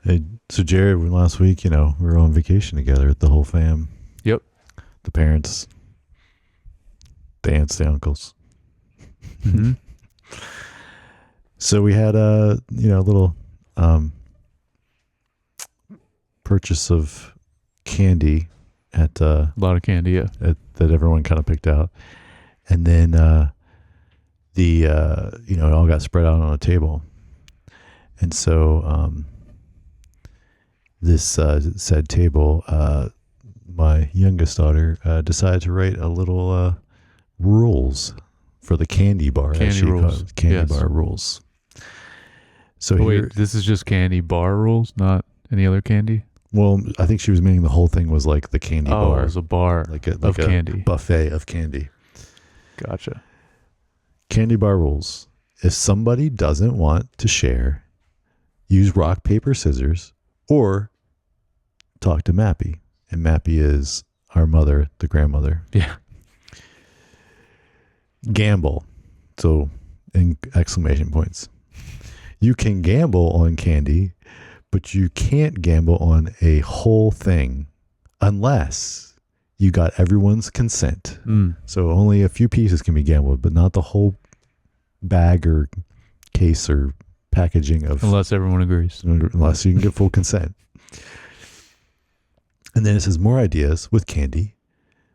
Hey, so Jared, last week, we were on vacation together with the whole fam. Yep. The parents, the aunts, the uncles. Mm-hmm. So we had a little purchase of candy at A lot of candy, yeah. that everyone kind of picked out, and then it all got spread out on a table, and so this said table, my youngest daughter decided to write a little rules for the candy bar. Candy as she rules. called it, candy Yes. bar rules. So Wait, this is just candy bar rules, not any other candy? well, I think she was meaning the whole thing was like the candy bar, it was a bar like a of candy. buffet of candy. Gotcha. Candy bar rules. If somebody doesn't want to share, use rock, paper, scissors, or talk to Mappy. And Mappy is our mother, the grandmother. Yeah. Gamble. So, in exclamation points. You can gamble on candy, but you can't gamble on a whole thing unless you got everyone's consent. So only a few pieces can be gambled, but not the whole bag or case or packaging of, Unless everyone agrees. unless you can get full consent. And then it says more ideas with candy.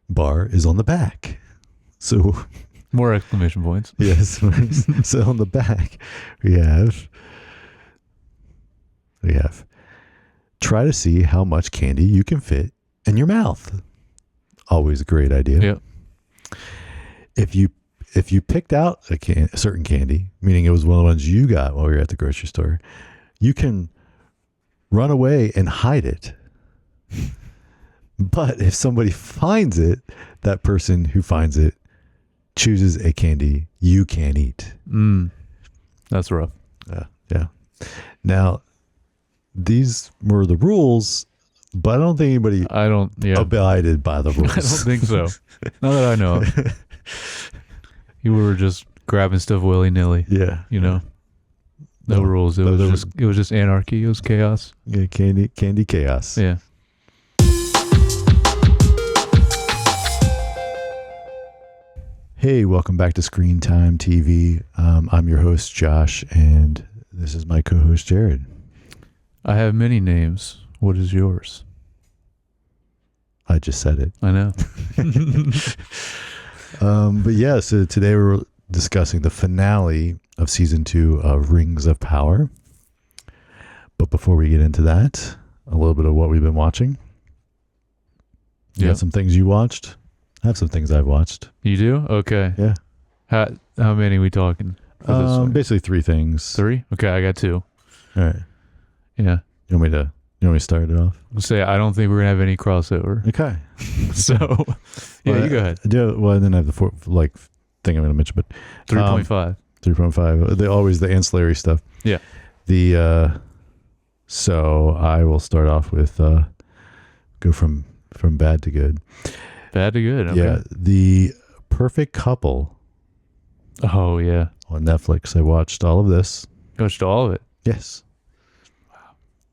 Bar is on the back. So More exclamation points. yes. So on the back we have try to see how much candy you can fit in your mouth. Always a great idea. Yep. If you picked out a certain candy, meaning it was one of the ones you got while you were at the grocery store, you can run away and hide it. But if somebody finds it, that person who finds it chooses a candy you can't eat. That's rough. Yeah. Now, these were the rules, but I don't think anybody abided by the rules. I don't think so. Not that I know of. You were just grabbing stuff willy-nilly. Yeah. No rules. It was just anarchy. It was chaos. Yeah, candy chaos. Yeah. Hey, welcome back to Screen Time TV. I'm your host, Josh, and this is my co-host, Jared. I have many names. What is yours? I just said it. I know. But yeah, so today we're discussing the finale of season 2 of Rings of Power. But before we get into that, a little bit of what we've been watching. You got some things you watched? I have some things I've watched. You do? Okay. Yeah. How many are we talking? Basically 3 things. 3? Okay, I got 2. All right. Yeah. You want me to start it off? I'll say I don't think we're gonna have any crossover. Okay. So you go ahead. Well, and then I have the thing I'm going to mention, but 3.5. 3.5. They always the ancillary stuff. Yeah. So I will start off with go from bad to good. Bad to good. Okay. Yeah, The Perfect Couple. Oh yeah. On Netflix. I watched all of this. You watched all of it. Yes.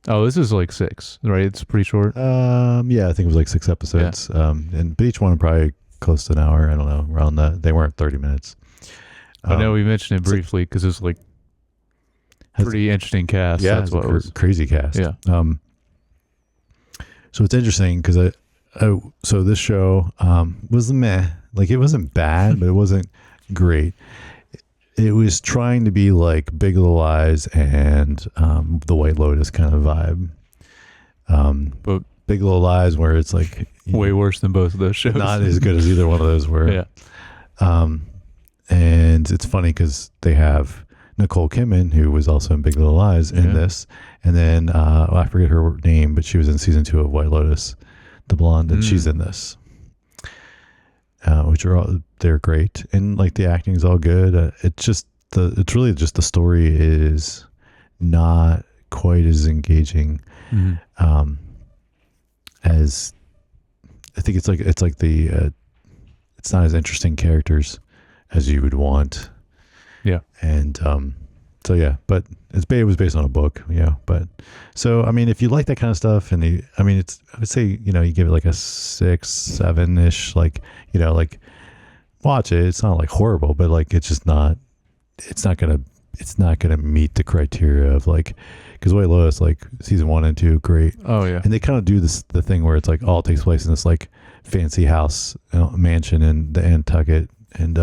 Oh, this is like 6, right? It's pretty short. Yeah, I think it was like 6 episodes. Yeah. But each one probably close to an hour. I don't know. Around that. They weren't 30 minutes. I know we mentioned it briefly because it's like pretty interesting cast. Yeah, that's what it was. Crazy cast. Yeah. So it's interesting because so this show was meh. Like it wasn't bad, but it wasn't great. It was trying to be like Big Little Lies and the White Lotus kind of vibe. But Big Little Lies, where it's like way worse than both of those shows. Not as good as either one of those were. Yeah. And it's funny because they have Nicole Kidman, who was also in Big Little Lies, in this, and then I forget her name, but she was in season 2 of White Lotus, the blonde, and she's in this. Which they're great, and like the acting is all good. It's really just the story is not quite as engaging as I think. It's not as interesting characters as you would want. Yeah, and So yeah, but it was based on a book, yeah. But so I mean, if you like that kind of stuff, and I mean, I would say you give it like a 6, 7 ish, like like watch it. It's not like horrible, but like it's just not. It's not gonna meet the criteria of like, because White Lotus, like season 1 and 2, great. Oh yeah. And they kind of do the thing where it's like all takes place in this like fancy house mansion in the Nantucket, and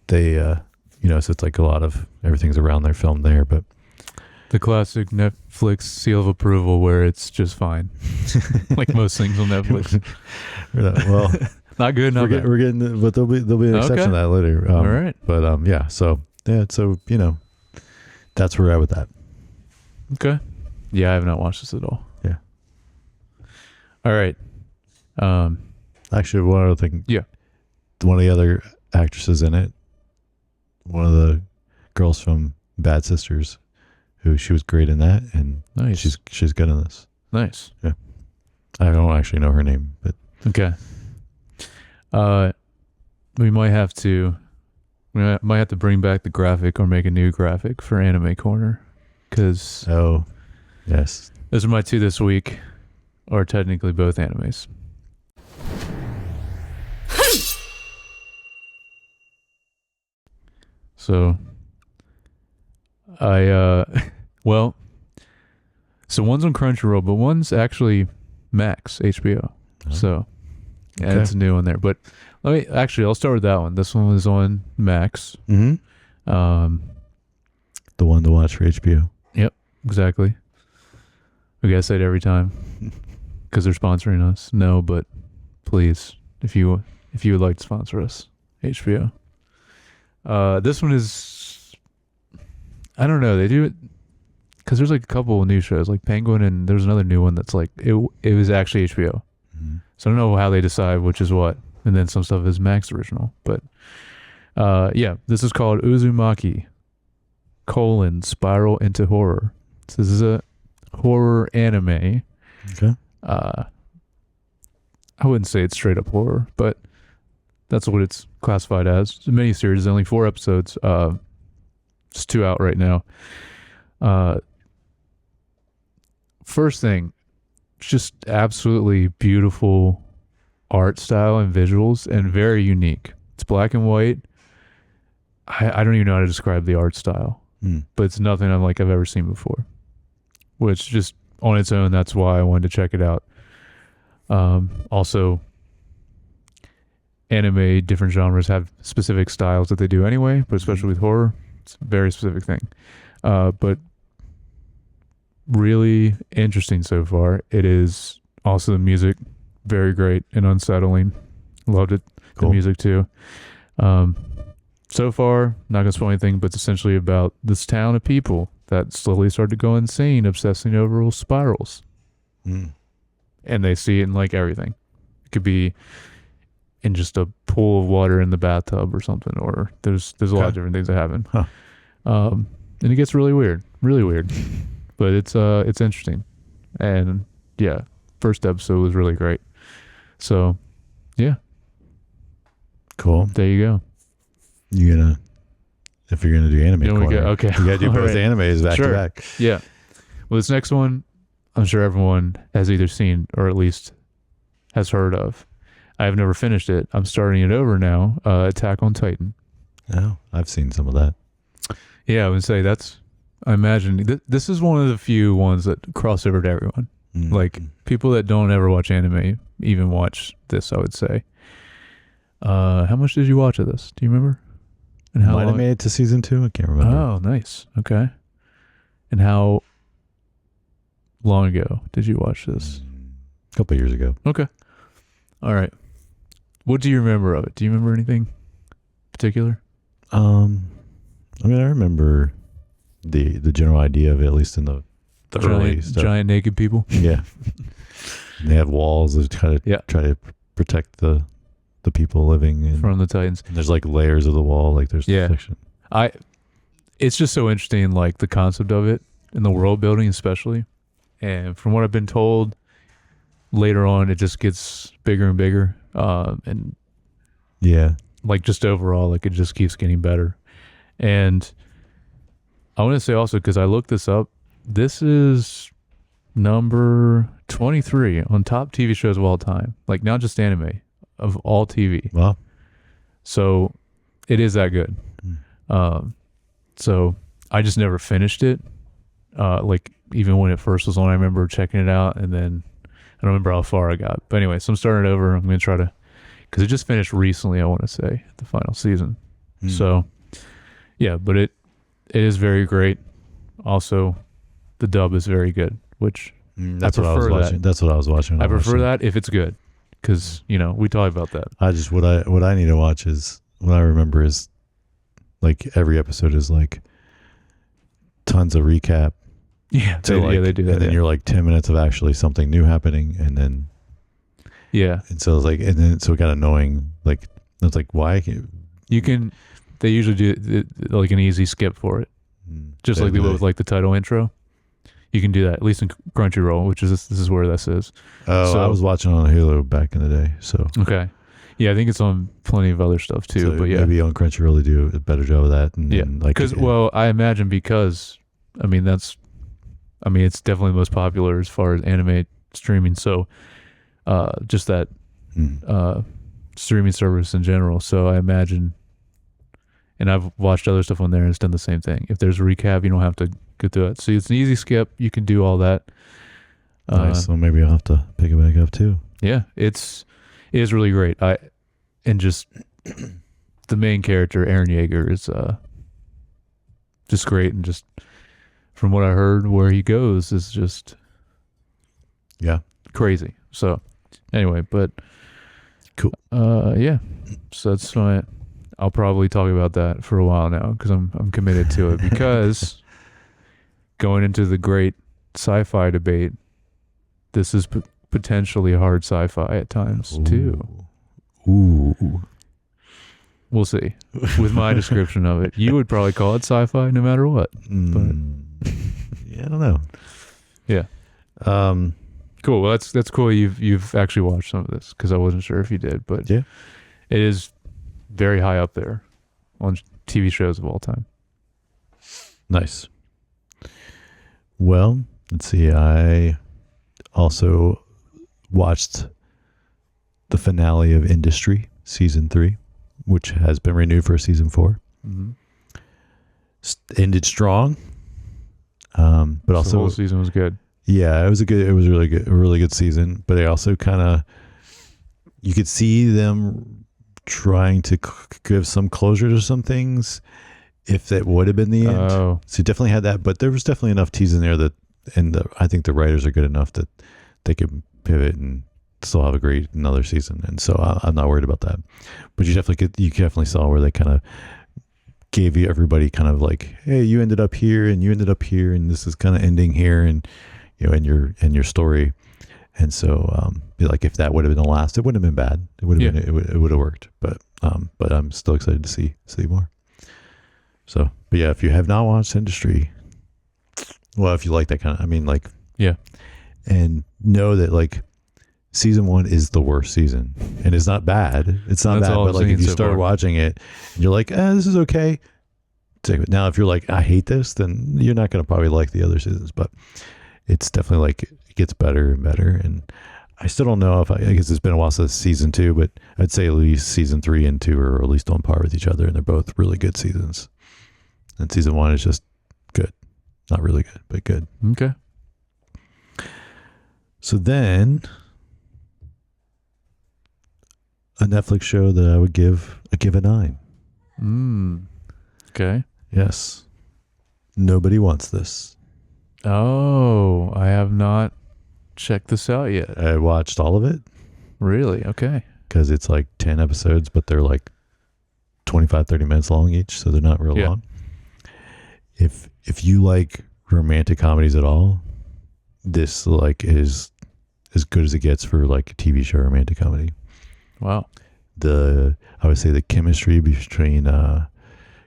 they so it's like a lot of everything's around there filmed there, but the classic Netflix seal of approval where it's just fine, like most things on Netflix. Well, not good, not bad. We're getting, but there'll be an exception to that later. All right, but yeah, so that's where we're at with that. Okay, yeah, I have not watched this at all. Yeah. All right. Actually, one other thing. Yeah. One of the other actresses in it, one of the girls from Bad Sisters, she was great in that, and nice. She's good in this. Nice. Yeah. I don't actually know her name, but okay. We might have to bring back the graphic or make a new graphic for Anime Corner, because yes, those are my 2 this week, or technically both animes. So so one's on Crunchyroll, but one's actually Max HBO. Oh. So Okay. it's a new one there. But I'll start with that one. This one was on Max. Mm-hmm. The one to watch for HBO. Yep, exactly. We gotta say it every time because they're sponsoring us. No, but please, if you would like to sponsor us, HBO. This one is, I don't know. They do it because there's like a couple of new shows like Penguin, and there's another new one that's like it was actually HBO. Mm-hmm. So I don't know how they decide which is what, and then some stuff is Max original. But yeah, this is called Uzumaki: Spiral into Horror. So this is a horror anime. Okay. I wouldn't say it's straight up horror, but that's what it's classified as. It's a miniseries, only 4 episodes. It's 2 out right now. First thing, it's just absolutely beautiful art style and visuals, and very unique. It's black and white. I don't even know how to describe the art style, but it's nothing I've ever seen before. Which just on its own, that's why I wanted to check it out. Also, anime, different genres have specific styles that they do anyway, but especially with horror, it's a very specific thing. But really interesting so far. It is also the music, very great and unsettling. Loved it. Cool. The music too. So far, not gonna spoil anything, but it's essentially about this town of people that slowly start to go insane, obsessing over spirals. And they see it in everything. It could be in just a pool of water in the bathtub or something, or there's a lot of different things that happen. Huh. And it gets really weird, but it's interesting. And yeah, first episode was really great. So yeah, cool. There you go. If you're gonna do anime corner, okay, you gotta do both right. animes back to back. Yeah. Well, this next one, I'm sure everyone has either seen or at least has heard of. I have never finished it. I'm starting it over now. Attack on Titan. Oh, I've seen some of that. Yeah, I would say I imagine this is one of the few ones that cross over to everyone. Like people that don't ever watch anime even watch this, I would say. How much did you watch of this? Do you remember? And how might have long? made it to season 2. I can't remember. Oh, nice. Okay. And how long ago did you watch this? A couple of years ago. Okay. All right. What do you remember of it? Do you remember anything particular? I remember the general idea of it, at least in the early stuff. Giant naked people. Yeah. And they had walls that try to protect the people living from the Titans. And there's layers of the wall, there's protection. It's just so interesting, the concept of it and the world building especially. And from what I've been told, later on it just gets bigger and bigger. And yeah, just overall, it just keeps getting better. And I want to say also, because I looked this up, this is number 23 on top TV shows of all time. Like, not just anime, of all TV. Well, So it is that good. So I just never finished it. Like, even when it first was on, I remember checking it out, and then I don't remember how far I got. But anyway, so I'm starting it over. I'm going to try to, because it just finished recently, I want to say, the final season. So, yeah, but it is very great. Also, the dub is very good, which that's what I was watching. That's what I was watching. I prefer that if it's good, because we talked about that. I just what I need to watch is what I remember is like every episode is like tons of recap. Yeah, they do that. And then you're like 10 minutes of actually something new happening, and then and so it's like, and then so it got annoying. Like it's like, why can't you can? They usually do like an easy skip for it, just like they would with like the title intro. You can do that, at least in Crunchyroll, which is this is where this is. Oh, so I was watching on Hulu back in the day. So okay, yeah, I think it's on plenty of other stuff too. So but yeah, maybe on Crunchyroll they do a better job of that. And like, because I imagine because it's definitely the most popular as far as anime streaming. So, just that streaming service in general. So I imagine. And I've watched other stuff on there and it's done the same thing. If there's a recap, you don't have to go through it. So it's an easy skip. You can do all that. Nice. So maybe I'll have to pick it back up too. Yeah, it is really great. And just the main character, Aaron Yeager, is just great. And just from what I heard, where he goes is just crazy. So anyway, but cool. Yeah. So that's my. I'll probably talk about that for a while now because I'm committed to it, because going into the great sci-fi debate, this is potentially hard sci-fi at times too. Ooh. We'll see. With my description of it, you would probably call it sci-fi no matter what. But yeah, I don't know. Yeah. Cool. Well, that's cool. You've actually watched some of this, because I wasn't sure if you did, but yeah, it is very high up there on TV shows of all time. Nice. Well, let's see. I also watched the finale of Industry season 3, which has been renewed for season 4. Ended strong, but also the whole season was good. Yeah, it was really good, a really good season. But they also kind of, you could see them trying to give some closure to some things, if that would have been the end. So you definitely had that, but there was definitely enough teas in there that, and I think the writers are good enough that they could pivot and still have a great another season. And so I'm not worried about that. But you definitely saw where they kind of gave everybody kind of like, hey, you ended up here and you ended up here, and this is kind of ending here, and in your story. And so, like, if that would have been the last, it wouldn't have been bad. It would have been, it would have worked. But I'm still excited to see more. So, but yeah, if you have not watched Industry, well, if you like that kind of, and know that like season 1 is the worst season, and it's not bad. It's not bad, but like if you start watching it, and you're like, this is okay. Take it. Now, if you're like, I hate this, then you're not going to probably like the other seasons. But it's definitely like, it gets better and better. And I still don't know if I guess it's been a while since season 2, but I'd say at least season 3 and 2 are at least on par with each other, and they're both really good seasons. And season 1 is just good. Not really good, but good. Okay. So then a Netflix show that I would give a 9. Okay. Yes. Nobody Wants This. Oh, I have not checked this out yet. I watched all of it. Really? Okay. Because it's like 10 episodes, but they're like 25, 30 minutes long each, so they're not real long. If you like romantic comedies at all, this like is as good as it gets for like a TV show romantic comedy. Wow. I would say the chemistry between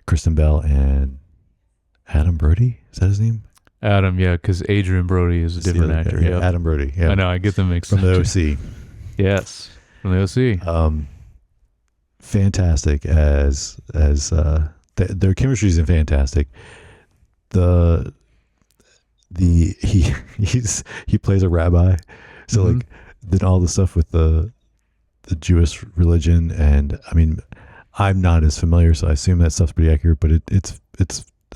Kristen Bell and Adam Brody, is that his name? Adam, yeah, because Adrian Brody is a different actor. Yeah, Adam Brody. Yeah, I know. I get them mixed from the OC. Yes, from the OC. Fantastic as their chemistry is fantastic. he plays a rabbi, so like then all the stuff with the Jewish religion, and I mean I'm not as familiar, so I assume that stuff's pretty accurate, but it's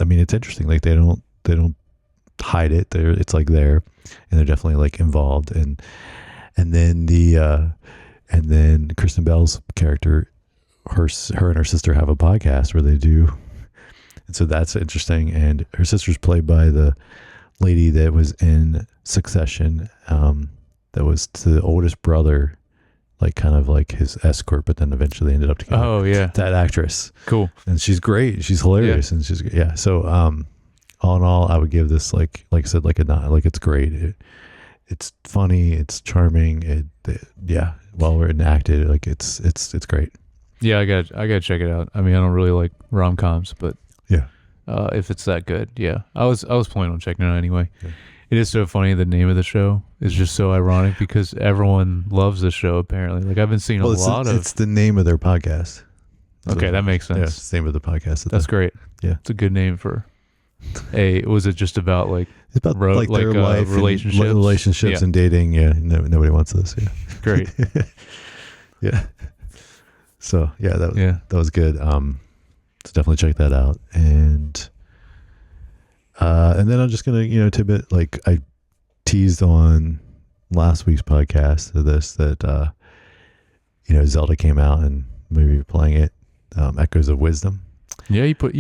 I mean it's interesting, like they don't hide it, it's like there, and they're definitely like involved, and then and then Kristen Bell's character, her and her sister have a podcast where they do, and so that's interesting, and her sister's played by the lady that was in Succession, that was the oldest brother, like kind of like his escort, but then eventually ended up together. Oh yeah, that actress, cool, and she's great, she's hilarious, and she's so all in all, I would give this like I said, like a 9. Like it's great, it's funny, it's charming, well enacted, like it's great. Yeah, I gotta check it out. I mean, I don't really like rom-coms, but Yeah. If it's that good, yeah. I was planning on checking it out anyway. Yeah. It is so funny. The name of the show is just so ironic because everyone loves this show. Apparently, like I've been seeing It's the name of their podcast. Okay, that makes sense. Yeah, it's the name of the podcast. That's great. Yeah, it's a good name for was it just about like it's about like their life, relationships and dating? Yeah, nobody wants this. Yeah, great. Yeah. So that was good. So definitely check that out, and then I'm just gonna tidbit, like I teased on last week's podcast of this that Zelda came out and maybe playing it, Echoes of Wisdom. Yeah, you put a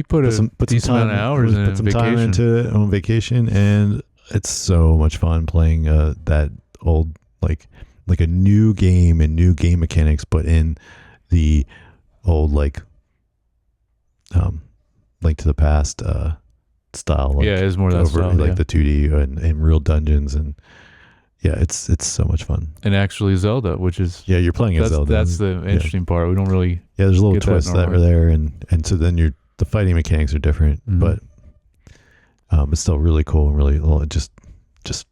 decent amount of hours in, put some time into it on vacation, and it's so much fun playing that old like a new game and new game mechanics, but in the old like Link to the Past style. Like, it's more that style, like the 2D and real dungeons, and it's so much fun. And actually Zelda, which is you're playing as Zelda. That's the interesting part. We don't really there's a little twist that are there, and so then the fighting mechanics are different, but it's still really cool and really just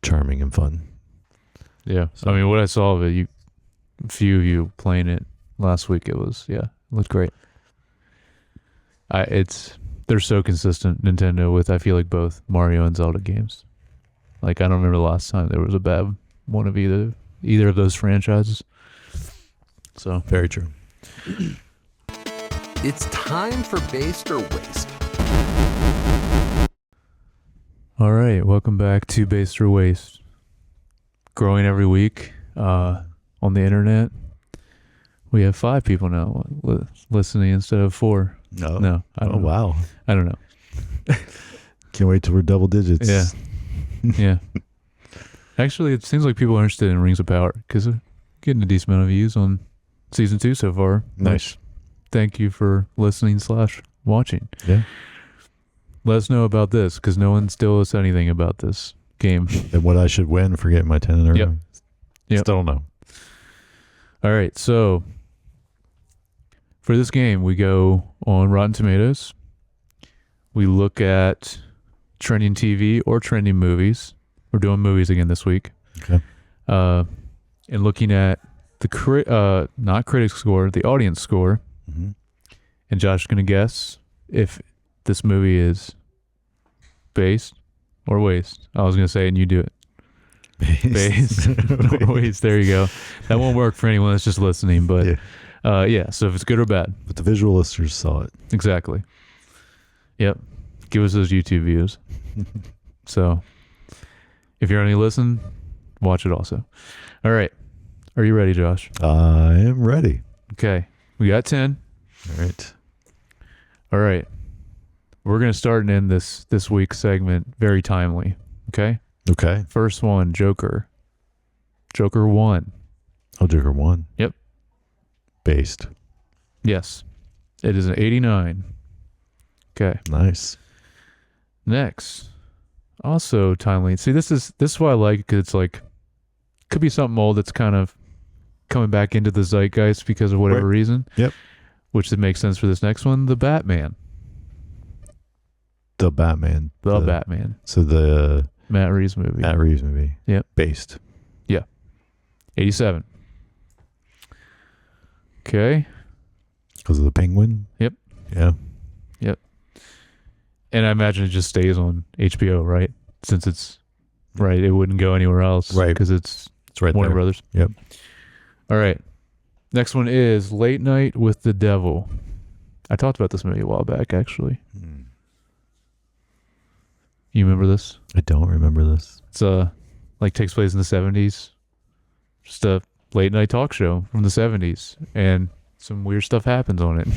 charming and fun. Yeah, so, I mean, what I saw of it, a few of you playing it last week, it looked great. They're so consistent, Nintendo, with I feel like both Mario and Zelda games. Like I don't remember the last time there was a bad one of either of those franchises. So very true. It's time for Based or Waste. All right, welcome back to Based or Waste. Growing every week on the internet. We have 5 people now listening instead of 4. No, I don't know. Wow. I don't know. Can't wait till we're double digits. Yeah. Yeah. Actually, it seems like people are interested in Rings of Power because we're getting a decent amount of views on season 2 so far. Nice. Thank you for listening / watching. Yeah. Let us know about this because no one still has said anything about this game. And what I should win for getting my 10 in a row. Yep. Still don't know. All right, so for this game, we go on Rotten Tomatoes. We look at trending TV or trending movies. We're doing movies again this week. Okay. And looking at the not critic score, the audience score. Mm-hmm. And Josh is going to guess if this movie is based or waste. I was going to say it and you do it. Based or waste. There you go. That won't work for anyone that's just listening, but so if it's good or bad. But the visual listeners saw it. Exactly. Yep. Give us those YouTube views. So if you're only listening, watch it also. All right. Are you ready, Josh? I am ready. Okay. We got 10. All right. We're going to start and end this week's segment very timely. Okay? Okay. First one, Joker. Joker 1. Oh, Joker 1. Yep. Based. Yes. It is an 89. Okay. Nice. Next. Also timely. See, this is why I like it, because it's like, could be something old that's kind of coming back into the zeitgeist because of whatever reason. Yep. Which would make sense for this next one, The Batman. The Batman. The Batman. So the Matt Reeves movie. Yep. Based. Yeah. 87. Okay. Because of the Penguin? Yep. Yeah. Yep. And I imagine it just stays on HBO, right? Since it's right, it wouldn't go anywhere else, Right. Because it's right Warner there. Brothers. Yep. All right. Next one is Late Night with the Devil. I talked about this movie a while back, actually. You remember this? I don't remember this. It's like takes place in the 70s. Just a late night talk show from the 70s, and some weird stuff happens on it.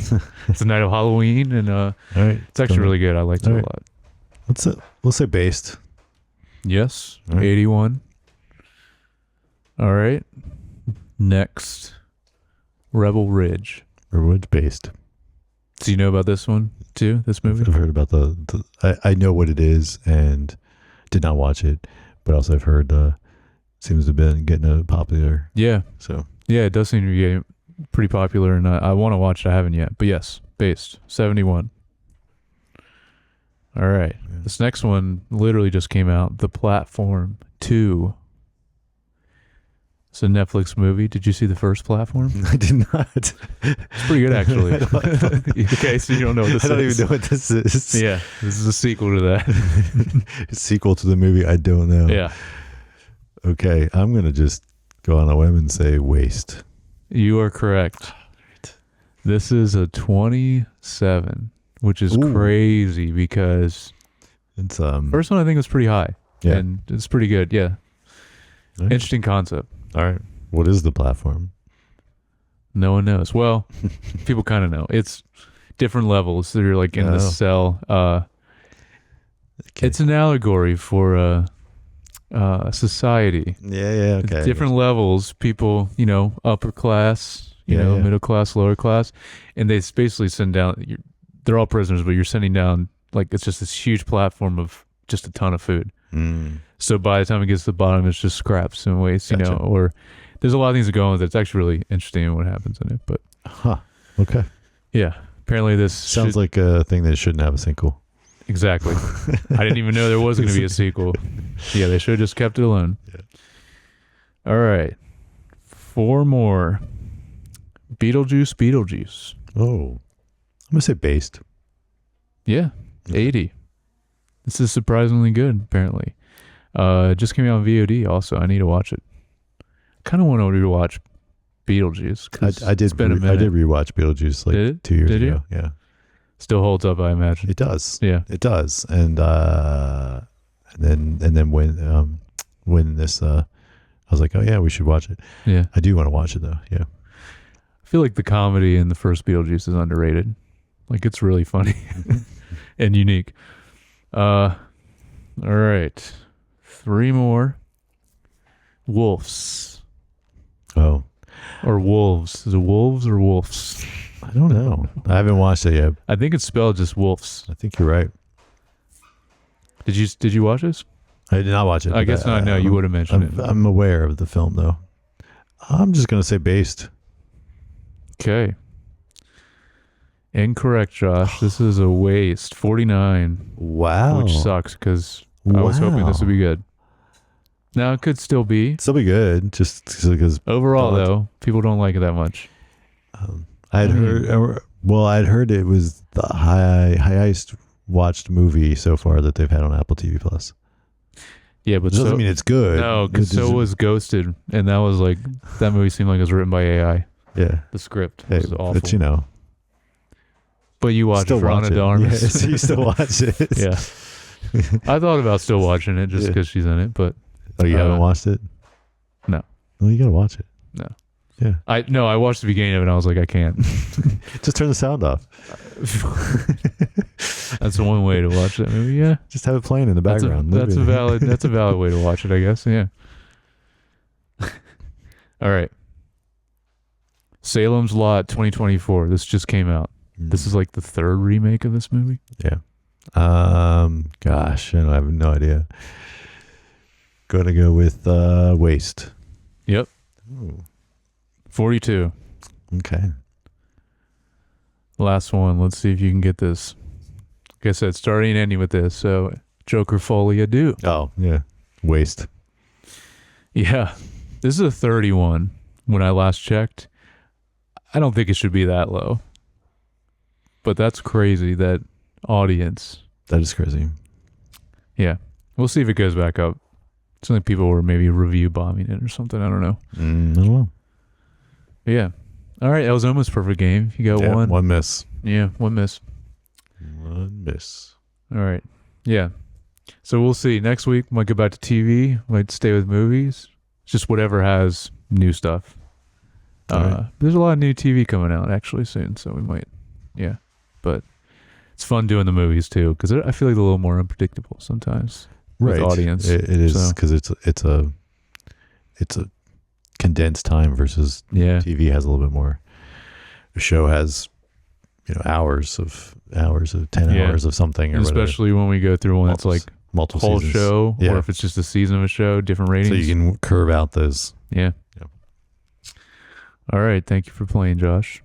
It's the night of Halloween, and All right. it's actually really good. I liked it All a right. lot. Let's say based. Yes, All right. 81. All right. Next, Rebel Ridge. Or what's based? Do you know about this one too? This movie? I've heard about I know what it is and did not watch it, but also I've heard seems to have been getting popular. Yeah, So yeah, it does seem to be getting pretty popular, and I want to watch it. I haven't yet, but yes, based 71. All right, Yeah. this next one literally just came out. The Platform 2. It's a Netflix movie. Did you see the first Platform? I did not. It's pretty good, actually. Okay, so you don't know what this is. I don't even know what this is. Yeah, this is a sequel to that. Sequel to the movie I don't know. Yeah, Okay, I'm gonna just go on a whim and say waste. you are correct. This is a 27, which is Ooh. crazy because It's first one I think was pretty high. Yeah. And it's pretty good. Yeah. all right. Interesting concept. All right. What is the platform? No one knows. Well, people kind of know. It's different levels. So you're like in Oh. the cell. Okay. It's an allegory for society. Yeah. It's Okay. different levels. People, upper class, Yeah. middle class, lower class, and they basically send down. They're all prisoners, but you're sending down like it's just this huge platform of just a ton of food. So by the time it gets to the bottom, it's just scraps and waste, Gotcha. or there's a lot of things that go on with it. It's actually really interesting in what happens in it. But Huh. Okay. yeah, apparently this Sounds like a thing that shouldn't have a sequel. exactly. I didn't even know there was going to be a sequel. Yeah, they should have just kept it alone. Yeah. All right. 4 more. Beetlejuice. Oh. I'm gonna say based. Yeah, 80. This is surprisingly good, apparently. It just came out on VOD also. I need to watch it. Kind of want to rewatch Beetlejuice. 'Cause I did. It's been a I minute. did rewatch Beetlejuice like Did it? 2 years Did you? ago. Yeah, Still holds up, I imagine. it does. Yeah. It does. And then when this I was like, oh yeah, we should watch it. Yeah. I do want to watch it though. Yeah. I feel like the comedy in the first Beetlejuice is underrated. Like, it's really funny and unique. All right. 3 more. Wolves. Oh, Or wolves. Is it wolves or wolves? I don't know. I haven't watched it yet. I think it's spelled just wolves. I think you're right. Did you watch this? I did not watch it. I but guess not. No, you would have mentioned it. I'm aware of the film though. I'm just gonna say based. Okay. Incorrect, Josh. This is a waste. 49, Wow. which sucks because I was hoping this would be good. Now, it could still be. Still be good, just because Overall, Thought. though, people don't like it that much. I'd heard it was the highest watched movie so far that they've had on Apple TV Plus. Yeah, but Which doesn't mean it's good. no, because It so doesn't- was Ghosted, and that was like that movie seemed like it was written by AI. Yeah. The script Hey, was awful. but you know, But you watched still it for watch Ana it. de Armas. Yeah, so you still watch it. Yeah. I thought about still watching it just Yeah. because she's in it, but Oh, you haven't watched it? no. Well, you gotta watch it. No. Yeah. I watched the beginning of it and I was like, I can't. Just turn the sound off. That's the one way to watch that movie. Yeah. Just have it playing in the background. That's a valid way to watch it, I guess. Yeah. All right. Salem's Lot 2024. This just came out. This is like the 3rd remake of this movie. Yeah. Gosh, I have no idea. Gonna go with waste. Yep. Ooh, 42. okay. Last one. Let's see if you can get this. Like I said, starting and ending with this. So, Joker Folie Ado. Oh, yeah. Waste. Yeah. This is a 31 when I last checked. I don't think it should be that low. But that's crazy, that audience. That is crazy. Yeah. We'll see if it goes back up. Something people were maybe review bombing it or something. I don't know. I don't know. But yeah. All right. That was almost a perfect game. You got one. One miss. Yeah. One miss. One miss. All right. Yeah. So we'll see. Next week, might go back to TV. Might stay with movies. Just whatever has new stuff. Right. There's a lot of new TV coming out actually soon. So we might. Yeah. But it's fun doing the movies too. Because I feel like they're a little more unpredictable sometimes. With audience. It is because it's a condensed time versus TV has a little bit more. A show has hours of 10 hours of something, or especially when we go through one that's like multiple whole seasons. show, or if it's just a season of a show, different ratings. So you can curve out those. Yeah. All right. Thank you for playing, Josh.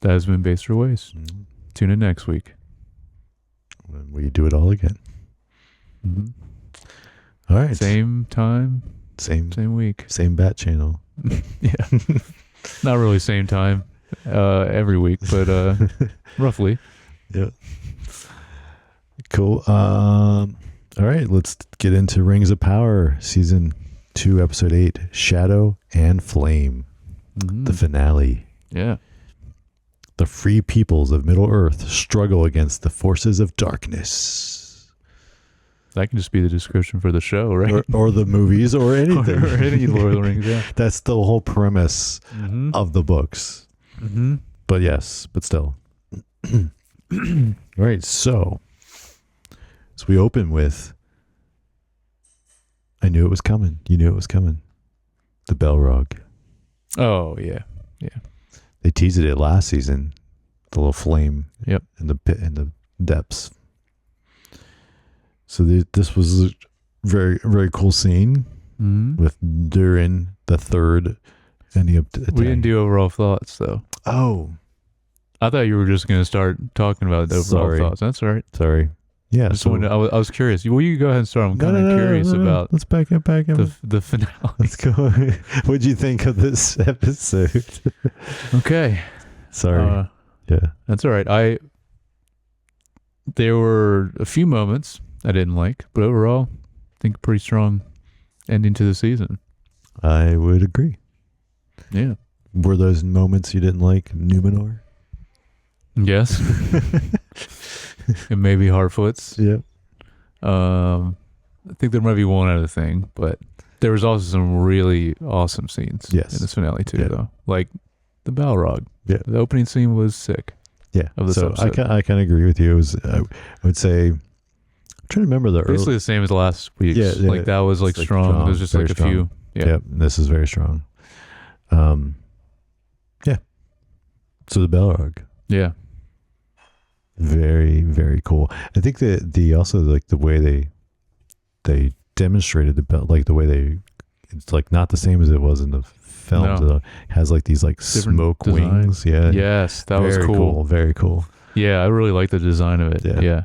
That has been Based or Waste. Mm-hmm. Tune in next week. When we do it all again. Mm-hmm. All right. Same time. Same week. Same bat channel. Yeah. Not really same time every week, but roughly. Yeah. Cool. All right. Let's get into Rings of Power, Season 2, Episode 8, Shadow and Flame. Mm-hmm. The finale. Yeah. The free peoples of Middle-earth struggle against the forces of darkness. That can just be the description for the show, right? Or the movies or anything. or any Lord of the Rings, yeah. That's the whole premise of the books. Mm-hmm. But still. All right, so we open with I knew it was coming. You knew it was coming. The Balrog. Oh, yeah. Yeah. They teased it last season. The little flame in the pit, in the depths. So this was a very, very cool scene with Durin the Third ending up. We didn't do overall thoughts, though. Oh. I thought you were just going to start talking about the overall thoughts. That's all right. Sorry. Yeah. I was curious. Well, you go ahead and start. I'm kind of curious about. Let's back up. The finale. Let's go. What'd you think of this episode? Okay. Sorry. Yeah. That's all right. There were a few moments I didn't like, but overall, I think pretty strong ending to the season. I would agree. Yeah. Were those moments you didn't like Numenor? Yes. And maybe Harfoot's. Yeah. I think there might be one other thing, but there was also some really awesome scenes in this finale too, though. Like the Balrog. Yeah. The opening scene was sick. Yeah. Of this episode. I kind of agree with you. It was, I would say, I'm trying to remember basically the same as last week's. Yeah, like that was like strong. It was just like a few. Yeah. Yep. This is very strong. Yeah. So the Balrog. Yeah. Very, very cool. I think that the also like the way they demonstrated the way it's like not the same as it was in the film. No. It has like these like different smoke design. wings. Yeah. Yes, that was cool. Very cool. Yeah, I really like the design of it. Yeah.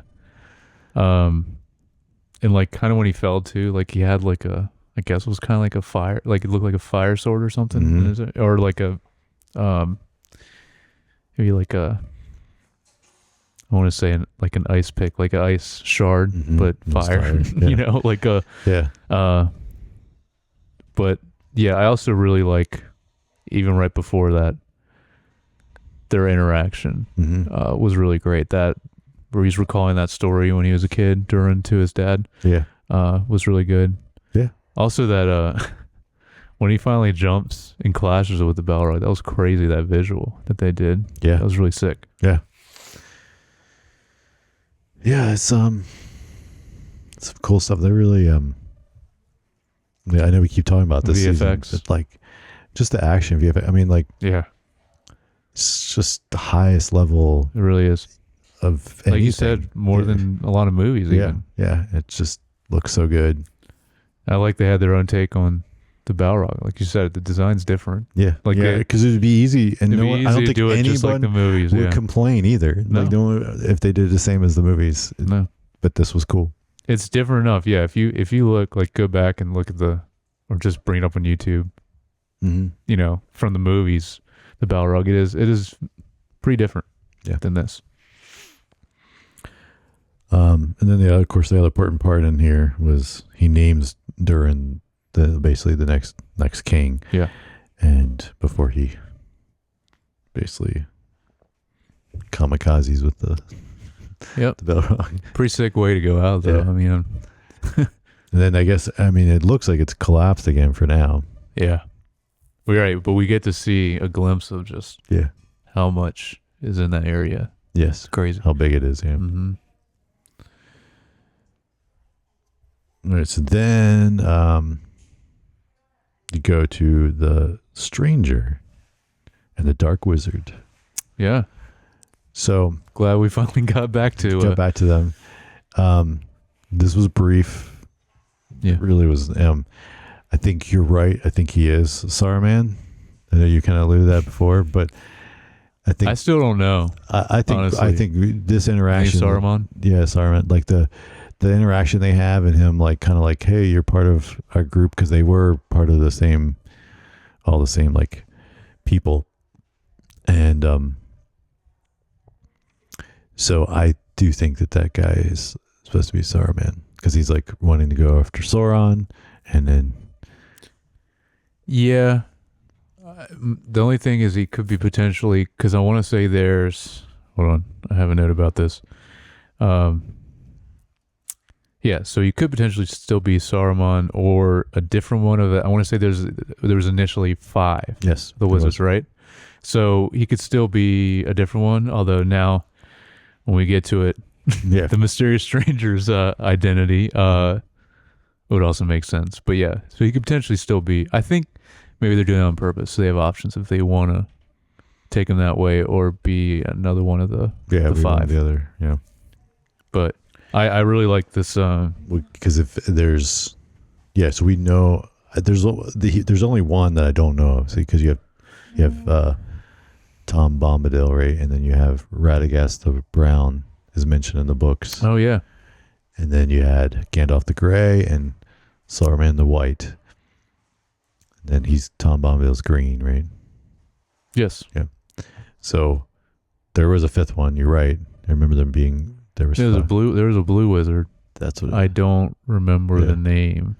And like kind of when he fell too, like he had like I guess it was kind of like a fire, like it looked like a fire sword or something, or like a, maybe like a, I want to say like an ice pick, like an ice shard, but fire, Yeah. like a, but yeah, I also really like, even right before that, their interaction was really great. That where he's recalling that story when he was a kid, Durin to his dad, was really good. Yeah. Also that when he finally jumps and clashes with the Balrog, that was crazy. That visual that they did, that was really sick. Yeah. Yeah, it's some cool stuff. They're really I know we keep talking about this VFX, season, but like just the action VFX. I mean, like it's just the highest level. It really is. Of like you said, more than a lot of movies. Even. Yeah. It just looks so good. I like they had their own take on the Balrog. Like you said, the design's different. Yeah, like because it would be easy, and I don't think anyone like the movies, would complain either. No. Like if they did the same as the movies. No, but this was cool. It's different enough. Yeah, if you look, like go back and look at or just bring it up on YouTube. From the movies, the Balrog, it is pretty different. Yeah. Than this. And then of course, the other important part in here was he names Durin basically the next king. Yeah. And before he basically kamikazes with the Balrog. Pretty sick way to go out, though. Yeah. I mean, And then it looks like it's collapsed again for now. yeah. We're right, but we get to see a glimpse of just how much is in that area. Yes. It's crazy. How big it is, yeah. Mm-hmm. All right, so then you go to the Stranger and the Dark Wizard. Yeah. So Glad we finally got back to back to them. This was brief. Yeah. It really was. I think you're right. I think he is Saruman. I know you kind of alluded to that before, but I think I still don't know. I think honestly. I think this interaction. Saruman? Yeah, Saruman. Like the interaction they have and him like kind of like, hey, you're part of our group, because they were part of all the same like people, and so I do think that guy is supposed to be Saruman, because he's like wanting to go after Sauron, and then Yeah. The only thing is he could be potentially, because I want to say hold on, I have a note about this. Yeah, so you could potentially still be Saruman or a different one of it. I want to say there was initially 5. yes, The wizards, right? So he could still be a different one, although now when we get to it, yeah, the mysterious stranger's identity would also make sense. But yeah, so he could potentially still be. I think maybe they're doing it on purpose, so they have options if they want to take him that way or be another one of the 5. the other, yeah. But I really like this. Because if there's, so we know there's only one that I don't know of. Because you have Tom Bombadil, right, and then you have Radagast the Brown is mentioned in the books. Oh yeah, and then you had Gandalf the Grey and Saruman the White. And then Tom Bombadil's green, right? yes, Yeah. So there was a 5th one. You're right. I remember there was 5. There was a blue wizard. That's what I don't remember the name,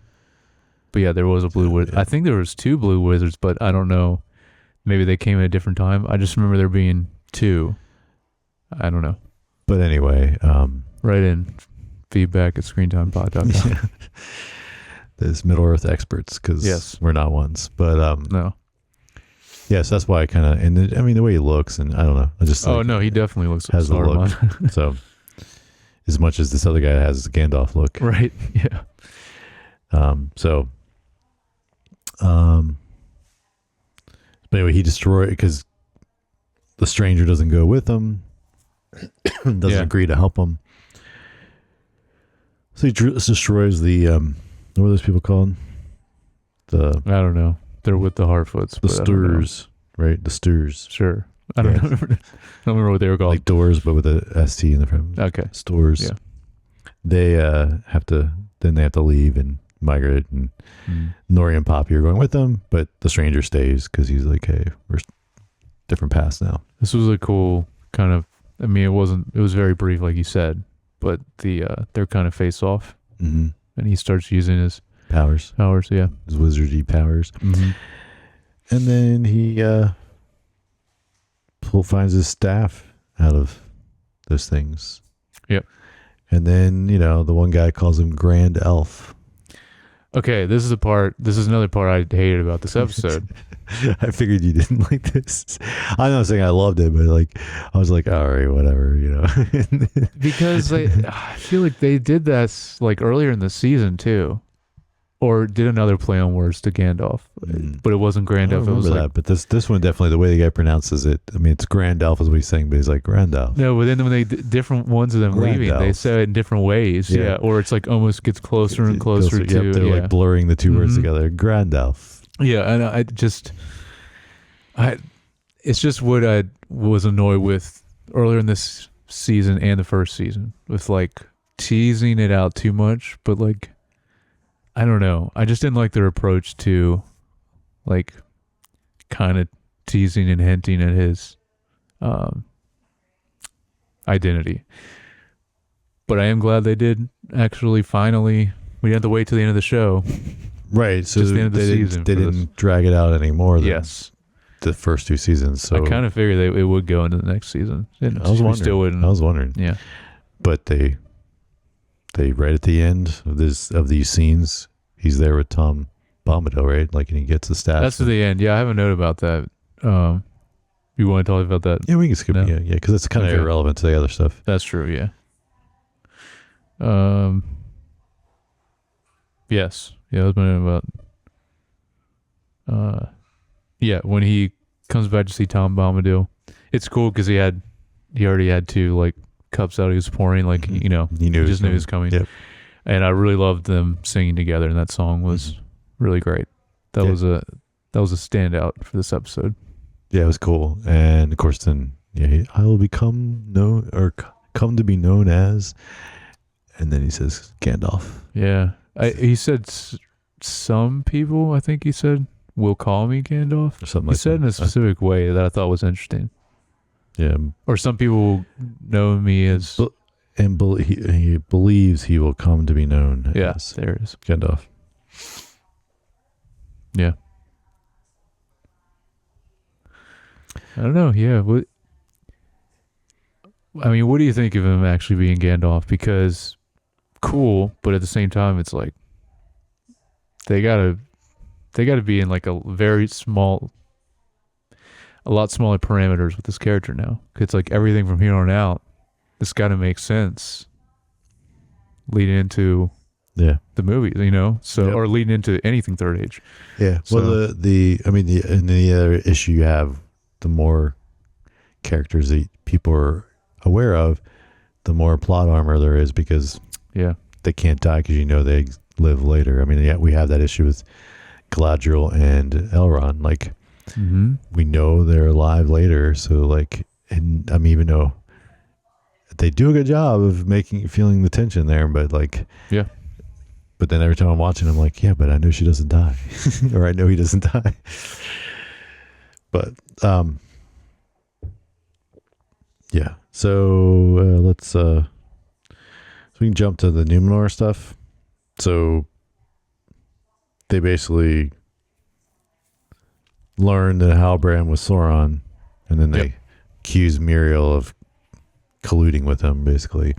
but yeah, there was a blue wizard. Yeah. I think there was 2 blue wizards, but I don't know. Maybe they came at a different time. I just remember there being 2. I don't know. But anyway, Write in feedback at screentimepod.com. There's Middle Earth experts, because we're not ones. But No. yes, that's why I kind of, and the way he looks, and I don't know, I just No, he definitely looks like has the look. Saruman. So as much as this other guy has the Gandalf look, Right. Yeah. But anyway, he destroyed, because the stranger doesn't go with him, doesn't agree to help him. So he destroys the what are those people called? I don't know. They're with the Harfoots. The Sturs, right? The Sturs. Sure. I don't know. I don't remember what they were called. Like doors, but with a ST in the front. Okay. Stores. Yeah. They have to leave and migrate, and Nori and Poppy are going with them, but the stranger stays because he's like, hey, we're different paths now. This was a cool kind of, it was very brief, like you said, but they're kind of face off, and he starts using his powers, yeah. His wizardy powers. Mm-hmm. And then he finds his staff out of those things. Yep. And then, the one guy calls him Grand Elf. Okay, this is another part I hated about this episode. I figured you didn't like this. I'm not saying I loved it, but I was like, all right, whatever, Because I feel like they did that like earlier in the season too, or did another play on words to Gandalf, but it wasn't Grand Elf. It was that, but this one definitely, the way the guy pronounces it. I mean, it's Grand Elf is what he's saying, but he's like Grand Elf. No, but then when they different ones of them Grand leaving, they Elf. say it in different ways. Yeah, or it's like almost gets closer and closer to. They're like blurring the two words together. Grand Elf. Yeah, and it's just what I was annoyed with earlier in this season and the first season, with like teasing it out too much, but like, I don't know. I just didn't like their approach to like kind of teasing and hinting at his identity. but I am glad they did actually finally. We didn't have to wait till the end of the show. Right. So Just the end of the they season They for this. didn't drag it out anymore than Yes. the first 2 seasons. So I kind of figured it would go into the next season. And I was we wondering. still wouldn't. I was wondering. Yeah. But they right at the end of these scenes, he's there with Tom Bombadil, right? Like, and he gets the staff. That's to the end. Yeah, I have a note about that. You want to talk about that? Yeah, we can skip No? it. Yeah, because it's kind of Okay. irrelevant to the other stuff. That's true. Yeah. Yes. Yeah, I was wondering about. Yeah, when he comes back to see Tom Bombadil, it's cool because he already had 2 like cups out he was pouring, like Mhm. you know, He knew he just knew it was coming. Yep. And I really loved them singing together, and that song was really great. That Yeah. was a standout for this episode. Yeah, it was cool. And of course, then I will become known or come to be known as, and then he says Gandalf. Yeah, he said some people, I think he said, will call me Gandalf. Or something He like said that. in a specific way that I thought was interesting. Yeah, Or some people know me as and he believes he will come to be known as there it is. Gandalf. Yeah. I don't know. Yeah. What do you think of him actually being Gandalf? Because cool, but at the same time, it's like they gotta be in like a very small, a lot smaller parameters with this character now. It's like everything from here on out, this got to make sense leading into Yeah, the movies, you know, so Yep. or leading into anything Third Age. yeah. So- Well, the other issue you have, the more characters that people are aware of, the more plot armor there is because Yeah. they can't die because they live later. I mean, yeah, we have that issue with Galadriel and Elrond. Like, Mm-hmm. we know they're alive later, so like, and I mean, even though they do a good job of feeling the tension there, but like, Yeah. But then every time I'm watching, I'm like, yeah, but I know she doesn't die, or I know he doesn't die. But yeah. So let's so we can jump to the Numenor stuff. So they basically learned that Halbrand was Sauron, and then they accuse Muriel of colluding with him, basically,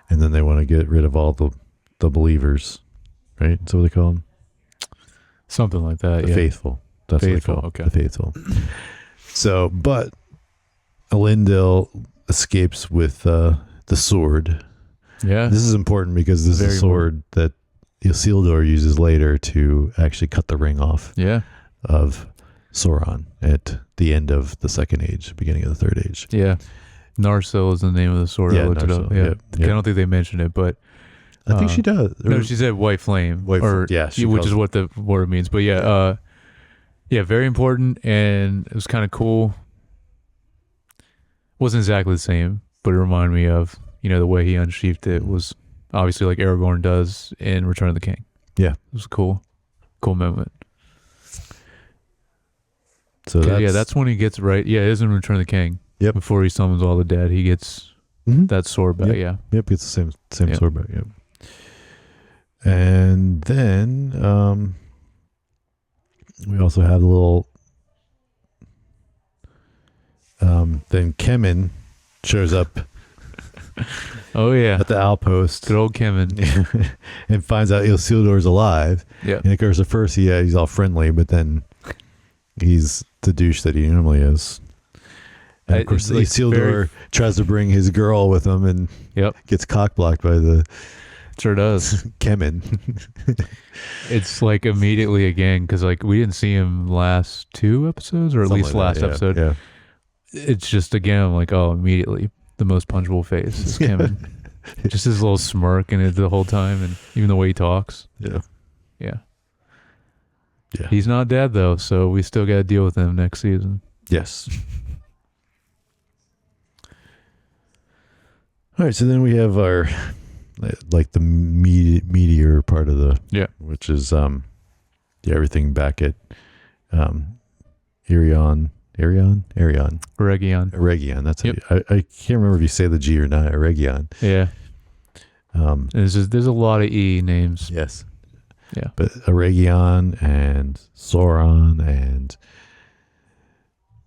and then they want to get rid of all the believers, right? That's what they call them. Something like that. The faithful. That's Faithful, what they call okay. the faithful. So, but Elendil escapes with the sword. Yeah. This is important because this is Very a sword that Isildur uses later to actually cut the ring off Yeah. of Sauron at the end of the Second Age, beginning of the Third Age. Yeah. Narsil is the name of the sword. Yeah, I looked it up. Narsil, Yeah. yep, I yep. don't think they mentioned it, but I think she does. no, she said white flame. White or, fl- yeah, she which calls is it- what the word means. But yeah, very important, and it was kind of cool. Wasn't exactly the same, but it reminded me of, the way he unsheathed it was obviously like Aragorn does in Return of the King. Yeah. It was a cool moment. So That's when he gets right. Yeah, it is in Return of the King. Yep. Before he summons all the dead, he gets Mhm. that sword back. Yep. Yeah. Yep, it's the same Yep. sword back. Yep. And then we also have a little. Then Kemen shows up Oh yeah. at the outpost Good old Kemen. and finds out Isildur's alive. Yeah. And of course, at first he's all friendly, but then he's the douche that he normally is. And of course, It's like Isildur tries to bring his girl with him and Yep. gets cockblocked by the Sure does. Kemen. It's like immediately again because like we didn't see him last 2 episodes or at Something least like last that, yeah, episode. Yeah. It's just again I'm like, oh, immediately the most punchable face is Kemen. Just his little smirk in it the whole time, and even the way he talks. Yeah. Yeah. Yeah. He's not dead though, so we still got to deal with him next season. Yes. All right, so then we have our like the meteor part of the which is everything back at Eregion. Region. That's how I can't remember if you say the G or not. Eregion. Yeah. There's a lot of E names. Yes. Yeah. But Aragion and Sauron, and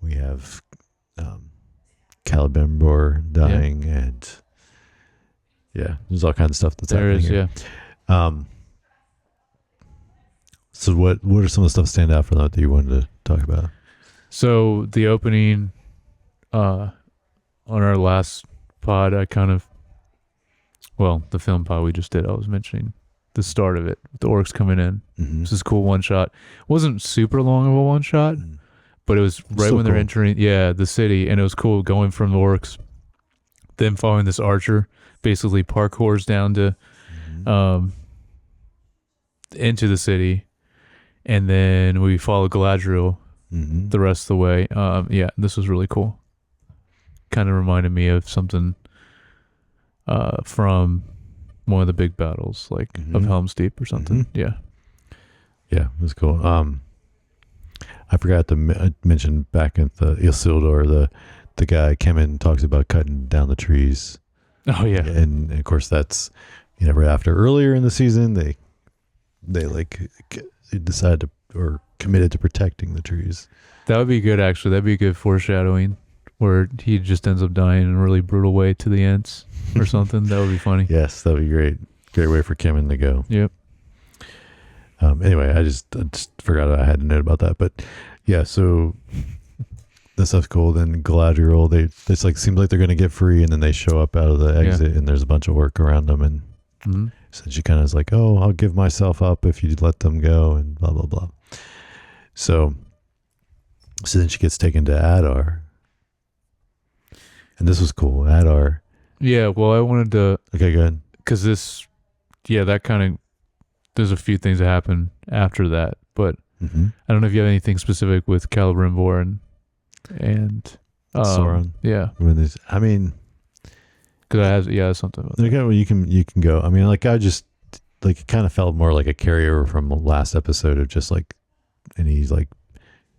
we have Celebrimbor dying, and there's all kinds of stuff that's happening here. So what are some of the stuff stand out for that you wanted to talk about? So the opening on our last pod, the film pod we just did, I was mentioning the start of it, the orcs coming in. Mm-hmm. This is a cool one shot. Wasn't super long of a one shot, but it was right when they're entering the city, and it was cool going from the orcs, then following this archer, basically parkours down to into the city, and then we follow Galadriel the rest of the way. This was really cool. Kind of reminded me of something from one of the big battles, like of Helm's Deep or something. Yeah, it was cool. I forgot to mention back at the Isildur, the guy Kemen talks about cutting down the trees. Oh yeah, and of course that's right after earlier in the season they decided to, or committed to protecting the trees. That would be good, actually. That'd be good foreshadowing, where he just ends up dying in a really brutal way to the Ents or something. That would be funny. Yes, that would be great. Great way for Kemen to go. Yep. Anyway, I just forgot I had a note about that, but yeah. So that stuff's cool. Then Galadriel, it's like seems like they're gonna get free, and then they show up out of the exit, and there's a bunch of work around them, and so she kind of is like, "Oh, I'll give myself up if you let them go," and blah blah blah. So then she gets taken to Adar, and this was cool. Adar. Yeah. Well, I wanted to. Okay, go ahead. Because that kind of. There's a few things that happen after that, but I don't know if you have anything specific with Celebrimbor and Sauron. Yeah. Because I have something about that. Okay, well you can go. I mean, like I just like it kind of felt more like a carryover from the last episode of just like, and he's like,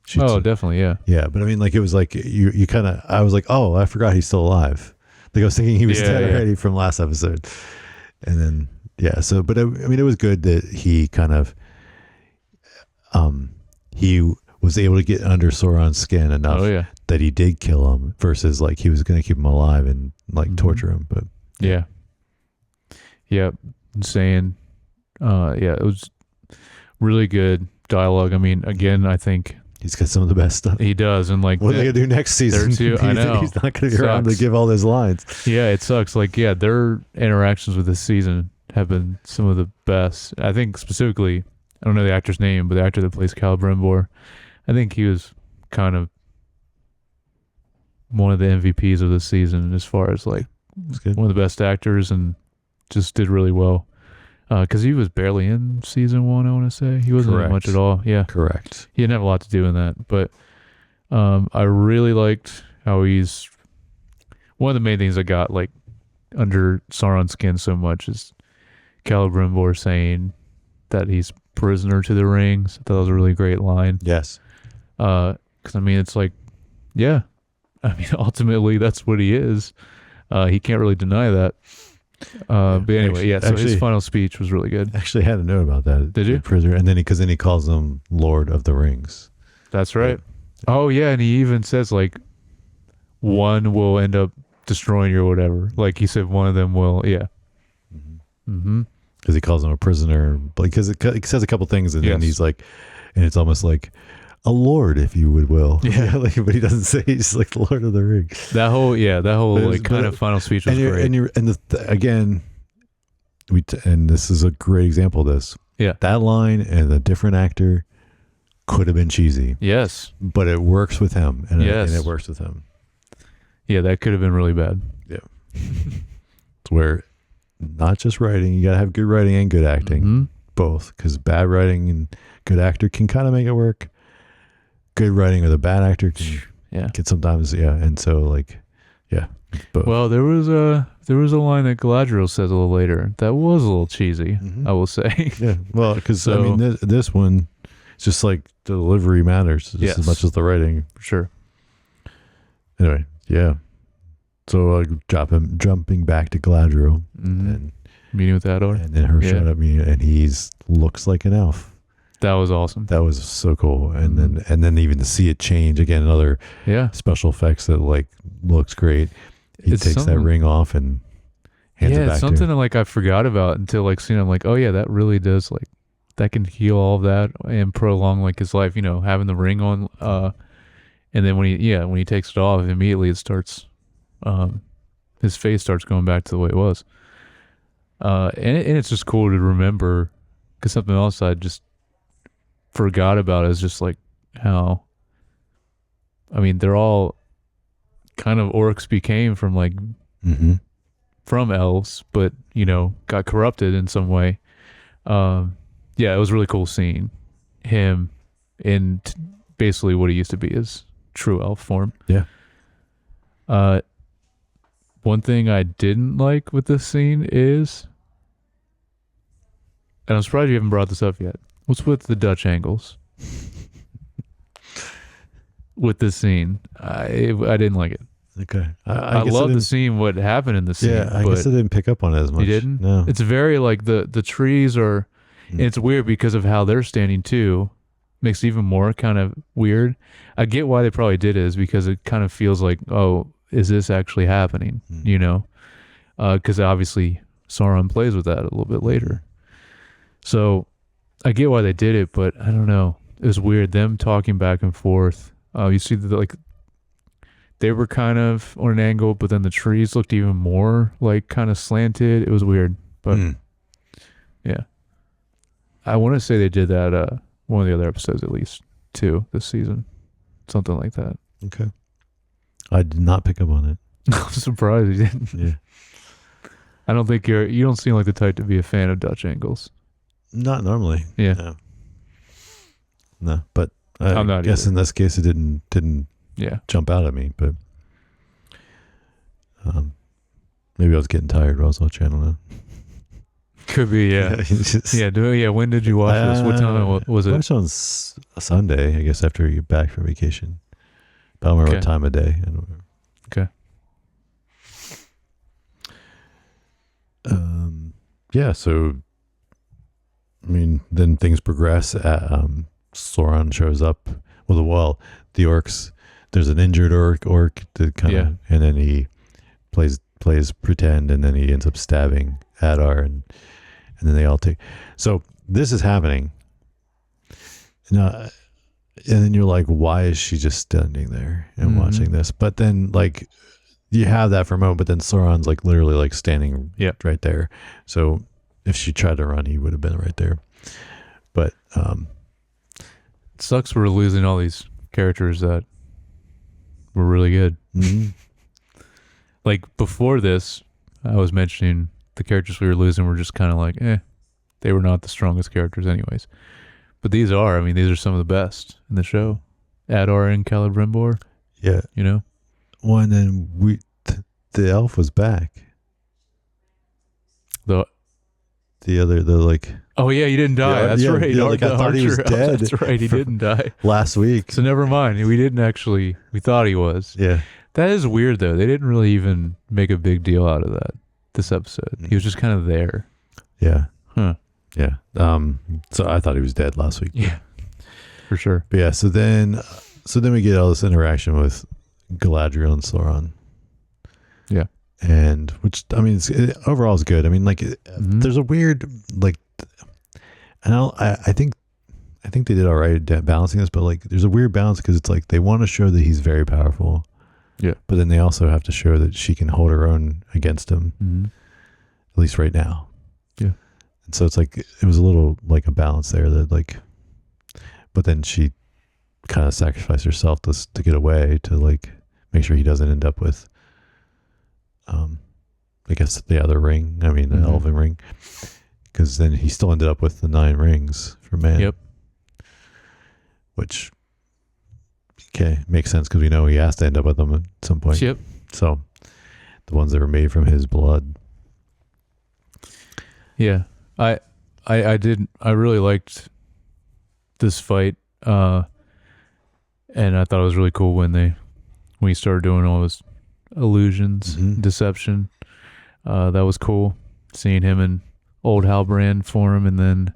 shoots him. Definitely, yeah. Yeah, but I mean, like it was like you kind of. I was like, oh, I forgot he's still alive. Like I was thinking he was dead already from last episode, and then. Yeah, so, but I mean, it was good that he kind of, he was able to get under Sauron's skin enough that he did kill him versus like he was going to keep him alive and like torture him. But yeah, insane. It was really good dialogue. I mean, again, I think he's got some of the best stuff. He does, and like what are they gonna do next season? I know he's not going to be around to give all those lines. Yeah, it sucks. Like, their interactions with this season have been some of the best. I think specifically, I don't know the actor's name, but the actor that plays Celebrimbor, I think he was kind of one of the MVPs of this season as far as like one of the best actors, and just did really well. Because he was barely in season 1, I want to say. He wasn't in much at all. Yeah. Correct. He didn't have a lot to do in that. But I really liked how he's... One of the main things I got like under Sauron's skin so much is Celebrimbor saying that he's prisoner to the rings. I thought that was a really great line. Yes. Because, I mean, it's like, yeah. I mean, ultimately, that's what he is. He can't really deny that. But anyway, so his final speech was really good. Actually, had a note about that. Did you? Prisoner, and then he calls him Lord of the Rings. That's right. Oh, yeah, and he even says, like, one will end up destroying you or whatever. Like, he said one of them will, Because he calls him a prisoner, because it says a couple things, and then he's like, and it's almost like a lord, if you would will. Yeah. But he doesn't say he's like the Lord of the Rings. That whole like kind of final speech was great. Again, and this is a great example of this. Yeah. That line and the different actor could have been cheesy. Yes. But it works with him, and it works with him. Yeah, that could have been really bad. Yeah. It's where not just writing, you gotta have good writing and good acting, both, because bad writing and good actor can kind of make it work. Good writing with a bad actor can sometimes, and so like, both. Well, there was a line that Galadriel says a little later that was a little cheesy, I will say. Yeah, well, because I mean, this one, it's just like the delivery matters just as much as the writing. For sure. Anyway, yeah. So jumping back to Galadriel, and meeting with Adar. and then her Yeah. showing up meeting, and he's looks like an elf. That was awesome. That was so cool. And Mhm. then even to see it change again, another Yeah. special effects that like looks great. He It's takes that something- ring off and hands it Yeah, back it's to something her. that like I forgot about until like seeing. I'm like, oh yeah, that really does like that can heal all of that and prolong like his life. You know, having the ring on, and then when he takes it off, immediately it starts, his face starts going back to the way it was. And it's just cool to remember, because something else I just forgot about is just like how, I mean, they're all kind of orcs became from like Mm-hmm. from elves, but you know, got corrupted in some way. Yeah, it was really cool seeing him in basically what he used to be, his true elf form. Yeah. One thing I didn't like with this scene is, and I'm surprised you haven't brought this up yet, what's with the Dutch angles with this scene? I didn't like it. Okay. I guess love the didn't- scene, what happened in the scene. Yeah, I but guess I didn't pick up on it as much. you didn't? No. It's very like the trees are, and it's weird because of how they're standing too. Makes it even more kind of weird. I get why they probably did it, is because it kind of feels like, oh, is this actually happening? Mm. You know, because obviously Sauron plays with that a little bit later. So I get why they did it, but I don't know. It was weird them talking back and forth. You see that like they were kind of on an angle, but then the trees looked even more like kind of slanted. It was weird, but Mm. yeah. I want to say they did that one of the other episodes at least too this season, something like that. Okay. I did not pick up on it. I'm surprised you didn't. Yeah. I don't think you don't seem like the type to be a fan of Dutch angles. Not normally. Yeah. No, but I I'm not guess either. in this case it didn't Yeah. jump out at me, but maybe I was getting tired while I was watching. I don't know. Could be, yeah. It's just- Yeah, when did you watch this? What time was I it? watched it on a Sunday, I guess, after you get back from vacation. But I don't remember what Okay. time of day. I don't remember. Okay. Yeah, so I mean, then things progress. Sauron shows up. Well, the orcs. There's an injured orc that kind of, Yeah. and then he plays pretend, and then he ends up stabbing Adar, and then they all take. So this is happening. And then you're like, why is she just standing there and Mhm. watching this? But then like you have that for a moment, but then Sauron's like literally like standing right there. So if she tried to run, he would have been right there. But It sucks we're losing all these characters that were really good. mhm. Like before this, I was mentioning the characters we were losing were just kind of like, they were not the strongest characters anyways. But these are, I mean, these are some of the best in the show. Adar and Celebrimbor, Yeah. you know? Well, and then the elf was back. The like Oh yeah, he didn't die. Yeah, That's yeah, right. yeah, like, I The thought he was archer- dead That's right. He for- didn't die. last week. So never mind. We didn't actually. We thought he was. Yeah. That is weird though. They didn't really even make a big deal out of that this episode. He was just kind of there. Yeah. Huh. Yeah. So I thought he was dead last week. Yeah. For sure. But yeah, so then we get all this interaction with Galadriel and Sauron. Yeah. And which, I mean, overall is good. I mean, like, Mhm. there's a weird, like, I think they did all right at balancing this, but like, there's a weird balance because it's like they want to show that he's very powerful. Yeah. But then they also have to show that she can hold her own against him, Mm-hmm. at least right now. Yeah. And so it's like, it was a little like a balance there that like, but then she kind of sacrificed herself to get away, to like make sure he doesn't end up with, I guess the other ring. I mean, the Mhm. elven ring, because then he still ended up with the 9 rings for man. Yep. Which, okay, makes sense because we know he has to end up with them at some point. Yep. So the ones that were made from his blood. Yeah. I really liked this fight. And I thought it was really cool when he started doing all his illusions, Mhm. deception. That was cool. seeing him in old Halbrand form, and then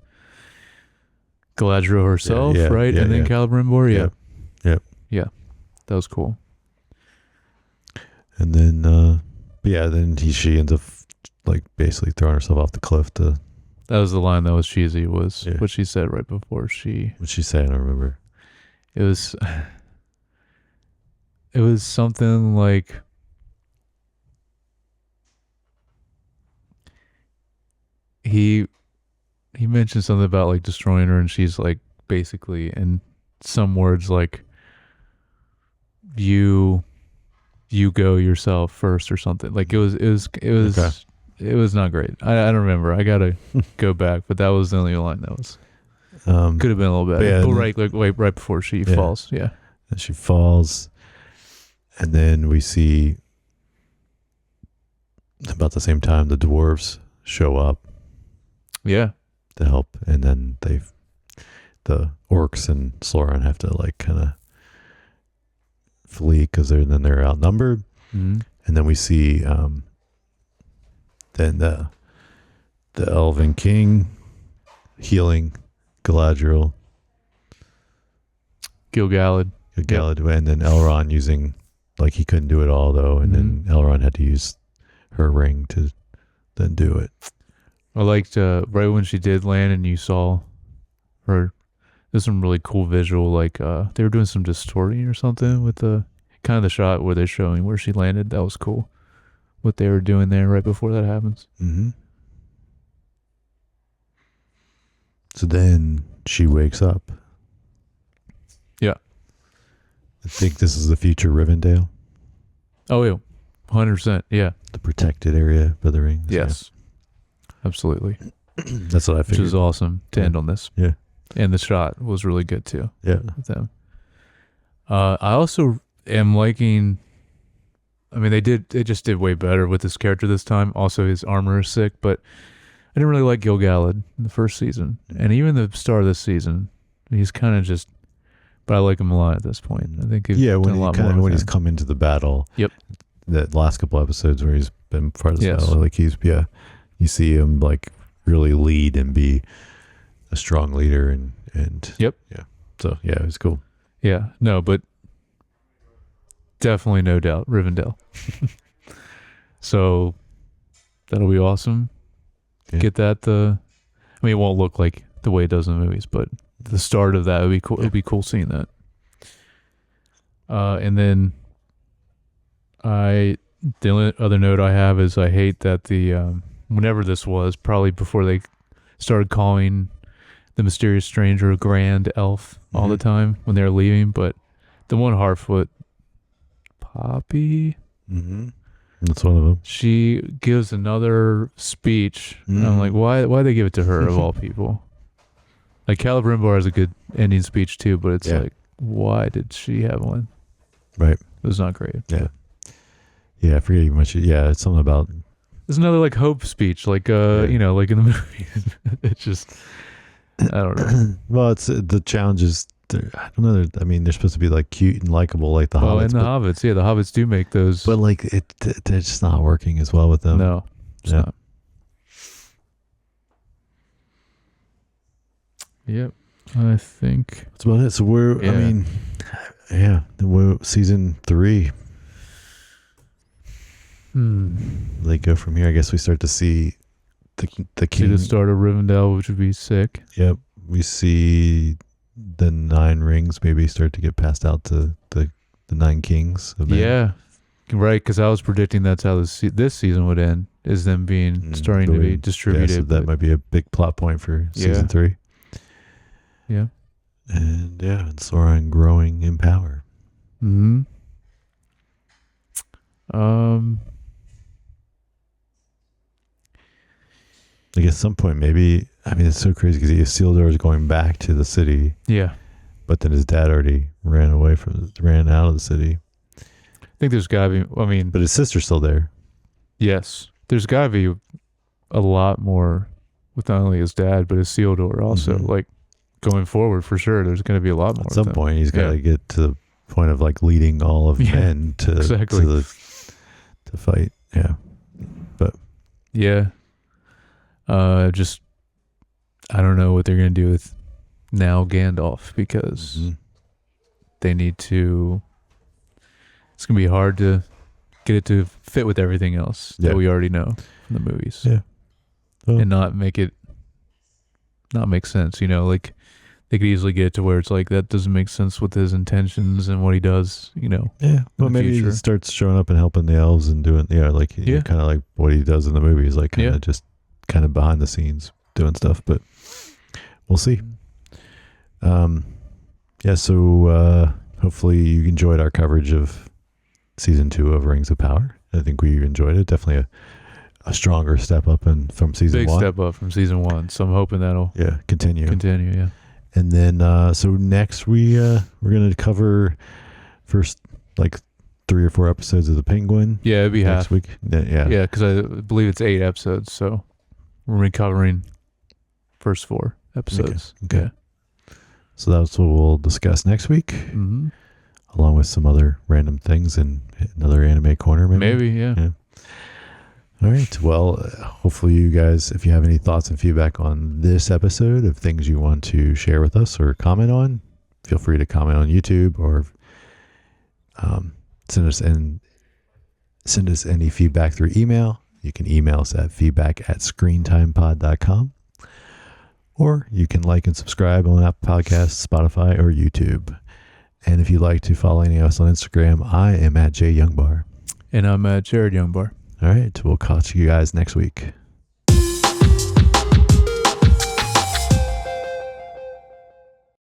Galadriel herself, Yeah, right? yeah, And then yeah. Celebrimbor, yeah. Yep. Yeah. That was cool. And then, then she ends up like basically throwing herself off the cliff to. That was the line that was cheesy, was Yeah. what she said right before she... What'd she say? I don't remember. It was something like... He mentioned something about like destroying her, and she's like basically in some words like, you go yourself first or something. Like it was Okay. it was not great. I don't remember. I gotta go back, but that was the only line that was could have been a little better. yeah, but and right before she Yeah. falls. Yeah. and she falls, and then we see about the same time the dwarves show up Yeah. to help, and then the orcs and Sauron have to like kind of flee because they're outnumbered. Mm-hmm. And then we see then the elven king healing Galadriel, Gil-galad. and then Elrond using, like, he couldn't do it all though, and then Elrond had to use her ring to then do it. I liked right when she did land and you saw her. There's some really cool visual, like they were doing some distorting or something with the kind of the shot where they're showing where she landed. That was cool. What they were doing there right before that happens. Mm-hmm. So then she wakes up. Yeah. I think this is the future Rivendell, Oh yeah, 100%. Yeah. the protected area by the rings. Yes. Absolutely. Yeah. That's what I Which figured. is awesome to Yeah. end on this. Yeah. And the shot was really good too Yeah. with them. I also am liking. I mean, they just did way better with this character this time. Also, his armor is sick, but I didn't really like Gil-galad in the first season, and even the start of this season, he's kind of just. But I like him a lot at this point. I think he's when done a he lot kind more of with when he's him. come into the battle. Yep. The last couple episodes where he's been part of the Yes. battle, like you see him like really lead and be a strong leader and Yep. Yeah. So yeah, it was cool. Yeah, no, but definitely no doubt Rivendell. So that'll be awesome. Yeah. Get that. I mean, it won't look like the way it does in the movies, but the start of that would be cool. It'd be cool seeing that. And then the only other note I have is I hate that the whenever this was, probably before they started calling the mysterious stranger grand elf all the time when they were leaving, but the one Harfoot, Poppy, Mm-hmm. That's one of them. she gives another speech, and I'm like, why they give it to her of all people? Like Celebrimbor has a good ending speech too, but it's like, why did she have one? Right. It was not great. Yeah. Yeah, I forget much. Yeah, it's something about. There's another like hope speech, like like in the movie. It's just, I don't know. Well, it's the challenges. I don't know. I mean, they're supposed to be like cute and likable, like the Well, hobbits. and the hobbits, the hobbits do make those. But like they're just not working as well with them. No, it's Yeah. not. Yep, I think. That's about it. So we're. Yeah. I mean, season 3. They go from here. I guess we start to see the See king. the start of Rivendell, which would be sick. Yep. We see the 9 rings maybe start to get passed out to the 9 kings. of men. Yeah, right. Because I was predicting that's how this season would end, is them being starting to be distributed. Yeah, so that but- might be a big plot point for Yeah. season 3. yeah. And and Sauron growing in power. Hmm. Like at some point, maybe. I mean, it's so crazy because Isildur is going back to the city, Yeah. but then his dad already ran out of the city. I think there's gotta be. I mean, But his sister's still there. yes, there's gotta be a lot more with not only his dad but his Isildur also. Mhm. Like going forward, for sure, there's gonna be a lot more. At some with them. point, he's got to Yeah. get to the point of like leading all of Yeah, men to exactly. to fight. Yeah. Yeah. Just I don't know what they're gonna do with now Gandalf, because they need to. It's gonna be hard to get it to fit with everything else that we already know from the movies. Yeah. Well, And not make sense, like they could easily get it to where it's like that doesn't make sense with his intentions and what he does, yeah. Well, the maybe future. he starts showing up and helping the elves and doing, kind of like what he does in the movies, like kind of just kind of behind the scenes doing stuff. But we'll see. So hopefully you enjoyed our coverage of season 2 of Rings of Power. I think we enjoyed it. Definitely a stronger step up from season 1. Big step up from season 1. So I'm hoping that'll continue. Yeah. And then so next we're going to cover first like 3 or 4 episodes of The Penguin. Yeah, it'd be next half. week. Yeah. Yeah, because I believe it's 8 episodes. So we're recovering first 4 episodes. Okay. Yeah. So that's what we'll discuss next week, Mm-hmm. along with some other random things and another anime corner, maybe. Yeah. All right. Well, hopefully you guys, if you have any thoughts and feedback on this episode of things you want to share with us or comment on, feel free to comment on YouTube or send us any feedback through email. You can email us at feedback@screentimepod.com. Or you can like and subscribe on Apple Podcasts, Spotify, or YouTube. And if you'd like to follow any of us on Instagram, I am at JYoungBar. And I'm Jared Youngbar. All right. We'll catch you guys next week.